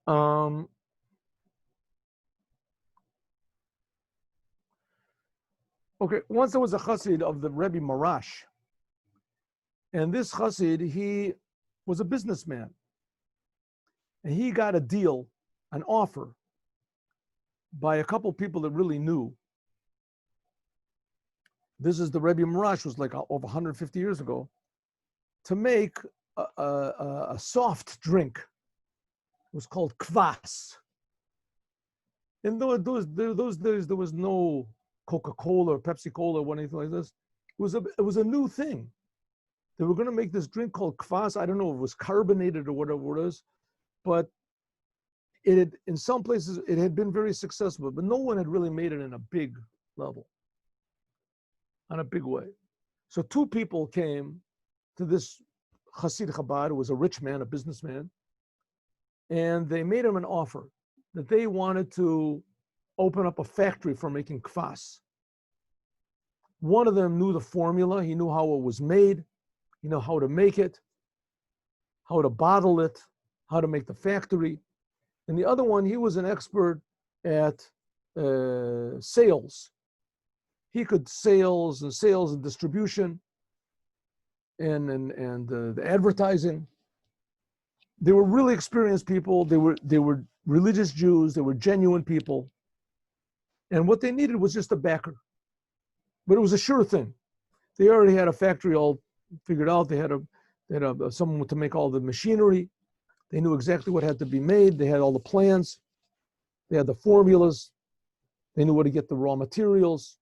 Um, okay, once there was a Chassid of the Rebbe Marash, and this Chassid, he was a businessman, and he got a deal, an offer, by a couple people that really knew. This is the Rebbe Marash, was like over 150 years ago, to make a soft drink. It was called kvass. In those days, there was no Coca-Cola or Pepsi-Cola or anything like this. It was a new thing. They were going to make this drink called kvass. I don't know if it was carbonated or whatever it is, but it had, in some places, it had been very successful, but no one had really made it in a big level, in a big way. So two people came to this Chassid Chabad, who was a rich man, a businessman, and they made him an offer that they wanted to open up a factory for making kvass. One of them knew the formula. He knew how it was made. He knew how to make it, how to bottle it, how to make the factory. And the other one, he was an expert at sales. He could sales and distribution and the advertising. They were really experienced people. They were religious Jews. They were genuine people. And what they needed was just a backer. But it was a sure thing. They already had a factory all figured out. They had someone to make all the machinery. They knew exactly what had to be made. They had all the plans. They had the formulas. They knew where to get the raw materials.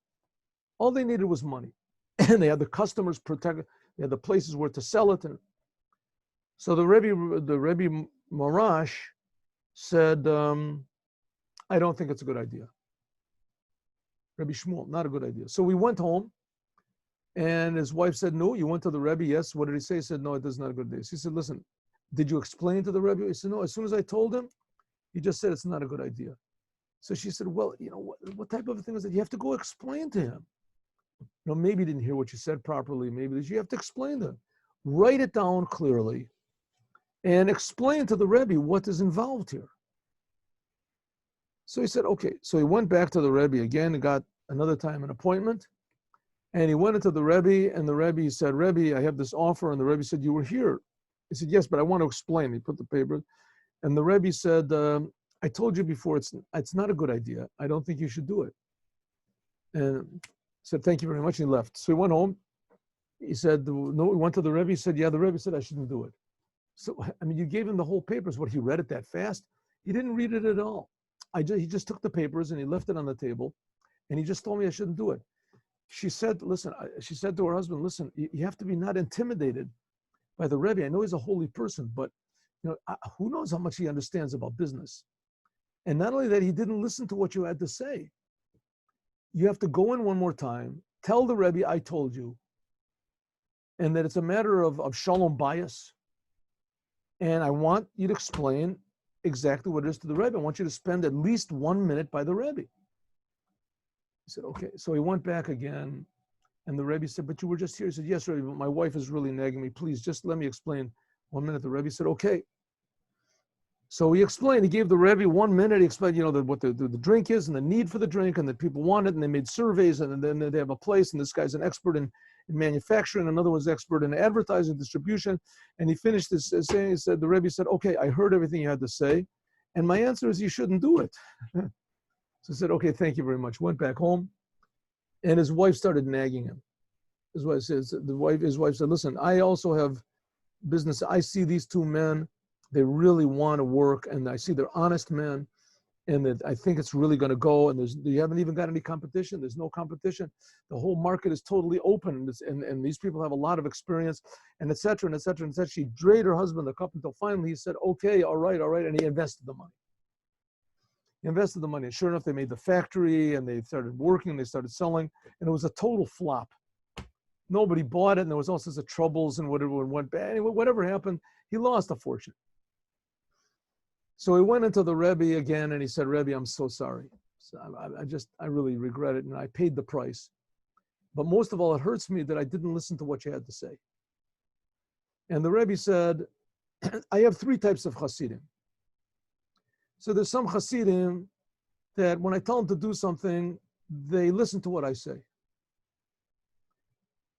All they needed was money. And they had the customers protected. They had the places where to sell it. And so the Rebbe Marash said, I don't think it's a good idea. Rebbe Shmuel, not a good idea. So we went home, and his wife said, no, you went to the Rebbe, yes. What did he say? He said, no, it is not a good idea. She said, listen, did you explain to the Rebbe? He said, no, as soon as I told him, he just said it's not a good idea. So she said, well, you know, what type of a thing is that? You have to go explain to him. You know, maybe he didn't hear what you said properly. Maybe you have to explain to him. Write it down clearly and explain to the Rebbe what is involved here. So he said, okay. So he went back to the Rebbe again and got another time an appointment. And he went into the Rebbe, and the Rebbe said, Rebbe, I have this offer. And the Rebbe said, you were here. He said, yes, but I want to explain. He put the paper. And the Rebbe said, I told you before, it's not a good idea. I don't think you should do it. And he said, thank you very much. And he left. So he went home. He said, no, he went to the Rebbe. He said, yeah, the Rebbe said I shouldn't do it. So, I mean, you gave him the whole papers. What, he read it that fast? He didn't read it at all. He just took the papers and he left it on the table. And he just told me I shouldn't do it. She said, listen, she said to her husband, listen, you have to be not intimidated by the Rebbe. I know he's a holy person, but you know, who knows how much he understands about business. And not only that, he didn't listen to what you had to say. You have to go in one more time, tell the Rebbe I told you, and that it's a matter of shalom bias. And I want you to explain exactly what it is to the Rebbe. I want you to spend at least 1 minute by the Rebbe. He said, okay. So he went back again, and the Rebbe said, but you were just here. He said, yes, Rebbe, but my wife is really nagging me. Please, just let me explain 1 minute. The Rebbe said, okay. So he explained, he gave the Rebbe 1 minute. He explained, you know, what the drink is and the need for the drink and that people want it, and they made surveys, and then they have a place, and this guy's an expert in manufacturing, another one's expert in advertising, distribution. And he finished this saying, he said, the Rebbe said, okay, I heard everything you had to say, and my answer is you shouldn't do it. So he said, okay, thank you very much. Went back home, and his wife started nagging him. His wife said, listen, I also have business. I see these two men, they really want to work, and I see they're honest men, and that I think it's really going to go, and you haven't even got any competition. There's no competition. The whole market is totally open, and these people have a lot of experience, and et cetera, and et cetera, and et cetera. She dragged her husband the cup until finally he said, okay, all right, and he invested the money. He invested the money, and sure enough, they made the factory, and they started working, they started selling, and it was a total flop. Nobody bought it, and there was all sorts of troubles, and whatever went bad. Anyway, whatever happened, he lost a fortune. So he went into the Rebbe again, and he said, Rebbe, I'm so sorry. So I really regret it, and I paid the price. But most of all, it hurts me that I didn't listen to what you had to say. And the Rebbe said, I have three types of Chassidim. So there's some Chassidim that when I tell them to do something, they listen to what I say.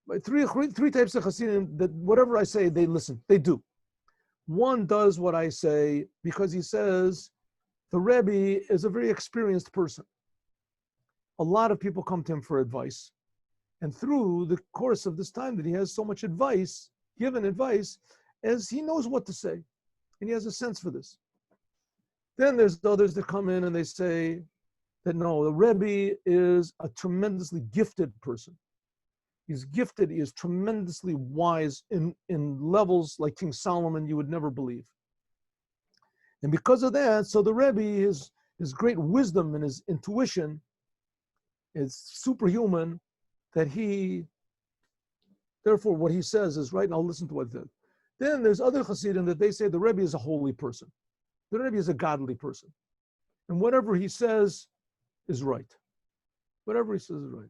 But three types of Chassidim that whatever I say, they listen, they do. One does what I say because he says the Rebbe is a very experienced person. A lot of people come to him for advice. And through the course of this time that he has so much advice, given advice, as he knows what to say. And he has a sense for this. Then there's others that come in and they say that no, the Rebbe is a tremendously gifted person. He's gifted, he is tremendously wise in levels like King Solomon you would never believe. And because of that, so the Rebbe, his great wisdom and his intuition is superhuman, that he, therefore what he says is right, and I'll listen to what he said. Then there's other Chassidim that they say the Rebbe is a holy person. The Rebbe is a godly person. And whatever he says is right. Whatever he says is right.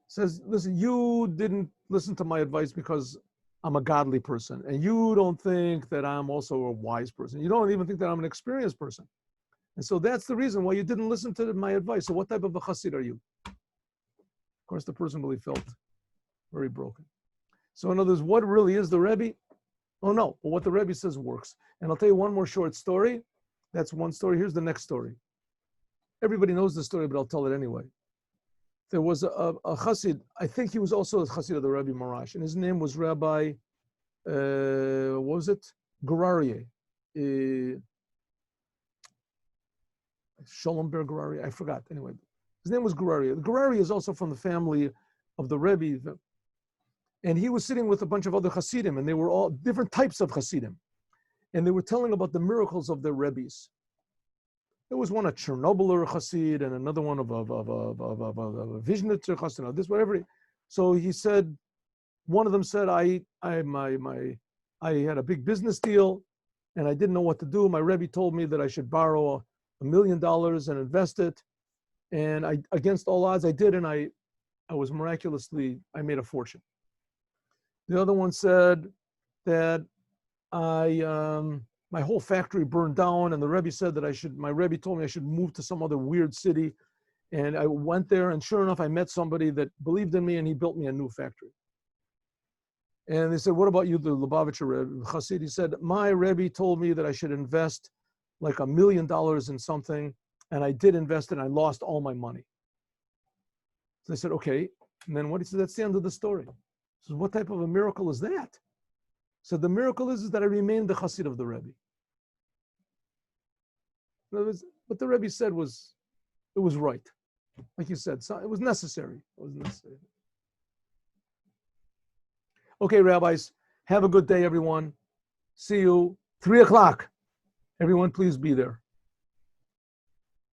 Says, listen, you didn't listen to my advice because I'm a godly person. And you don't think that I'm also a wise person. You don't even think that I'm an experienced person. And so that's the reason why you didn't listen to my advice. So what type of a Chassid are you? Of course, the person really felt very broken. So in other words, what really is the Rebbe? Oh no, but what the Rebbe says works. And I'll tell you one more short story. That's one story. Here's the next story. Everybody knows the story, but I'll tell it anyway. There was a Chassid, I think he was also a Chassid of the Rebbe Marash, and his name was Rabbi, what was it? Gurarie. Sholomber Gurarie, I forgot. Anyway, his name was Gurarie. Gurarie is also from the family of the Rebbe. And he was sitting with a bunch of other Chassidim, and they were all different types of Chassidim. And they were telling about the miracles of their Rebbes. There was one a Chernobyler Chassid and another one of a Vizhnitzer Chassid, this, whatever. So he said, one of them said, I had a big business deal and I didn't know what to do. My Rebbe told me that I should borrow $1 million and invest it. And I, against all odds, I did, and I was miraculously, I made a fortune. The other one said that my whole factory burned down, and the Rebbe said that my Rebbe told me I should move to some other weird city. And I went there, and sure enough, I met somebody that believed in me, and he built me a new factory. And they said, what about you, the Lubavitcher Rebbe, Chassid? He said, my Rebbe told me that I should invest like $1 million in something, and I did invest it, and I lost all my money. So they said, okay. And then what he said, that's the end of the story. So what type of a miracle is that? So the miracle is that I remained the Chassid of the Rebbe. In other words, what the Rebbe said was, it was right. Like you said, so it was necessary. It was necessary. Okay, rabbis, have a good day, everyone. See you 3 o'clock. Everyone, please be there.